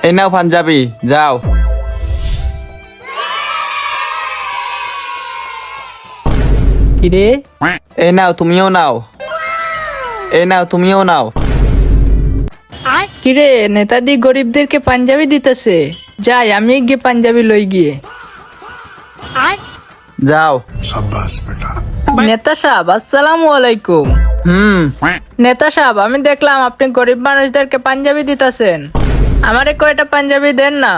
এই নাও পাঞ্জাবি, যাও। কিরে এই নাও, তুমিও নাও। এই নাও, তুমিও নাও। কিরে নেতাদি গরিবদেরকে পাঞ্জাবি দিতেছে, যাই আমি গিয়ে পাঞ্জাবি লই গিয়ে। যাও। নেতা সাহেব আসসালামু আলাইকুম। নেতা সাহেব আমি দেখলাম আপনি গরিব মানুষদেরকে পাঞ্জাবি দিতেছেন, আমারে কয়টা পাঞ্জাবি দেন না।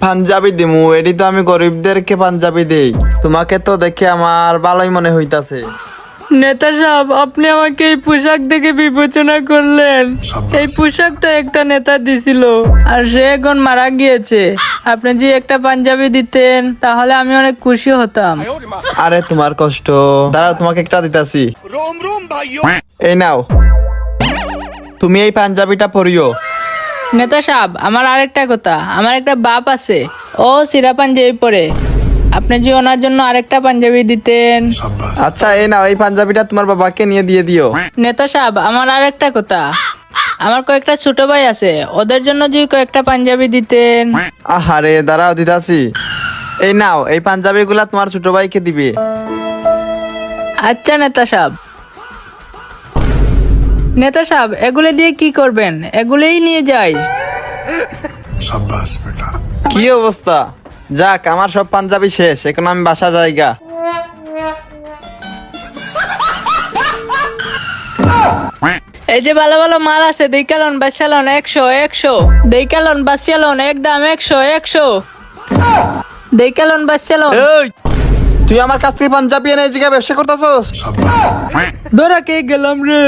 পাঞ্জাবি দিমু, এডি তো আমি গরিবদেরকে পাঞ্জাবি দেই। তোমাকে তো দেখে আমার ভালোই মনে হইতাছে। নেতা সাহেব আপনি আমাকে এই পোশাক দেখে বিবেচনা করলেন। এই পোশাকটা একটা নেতা দিছিল আর সে এখন মারা গিয়েছে। আপনি যে একটা পাঞ্জাবি দিতেন তাহলে আমি অনেক খুশি হতাম। আরে তোমার কষ্ট, দাঁড়াও তোমাকে একটা দিতাছি। এই নাও, তুমি এই পাঞ্জাবিটা পরিও। নেতা সাহেব আমার আরেকটা কথা, আমার একটা বাপ আছে, ও সিরা পাঞ্জাবি পরে, আপনি যে ওনার জন্য আরেকটা পাঞ্জাবি দিতেন। আচ্ছা এই নাও, এই পাঞ্জাবিটা তোমার বাবাকে নিয়ে দিয়ে দিও। নেতা সাহেব আমার আরেকটা কথা, আমার কয়েকটা ছোট ভাই আছে, ওদের জন্য যদি কয়েকটা পাঞ্জাবি দিতেন। আহারে দাঁড়াও দিতাছি। এই নাও, এই পাঞ্জাবিগুলা তোমার ছোট ভাইকে দিবে। আচ্ছা নেতা সাহেব। নেতা সাহেব এগুলো দিয়ে কি করবেন? এগুলোই নিয়ে যাই। কি অবস্থা? যাক, আমার সব পাঞ্জাবি শেষ, এখন আমি বাসা যাইগা। এই যে ভালো ভালো মাল আছে, দেখালন বাসালন 100 100, দেখালন বাসালন একদম 100 100, দেখালন বাসালন। এই, তুই আমার কাছ থেকে পাঞ্জাবি এনে এই জায়গায় ব্যবসা করতেছস? ধরা কে গেলাম রে।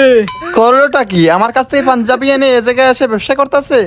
করলোটা কি? আমার কাছ থেকে পাঞ্জাবি এনে এই জায়গায় এসে ব্যবসা করতেছে?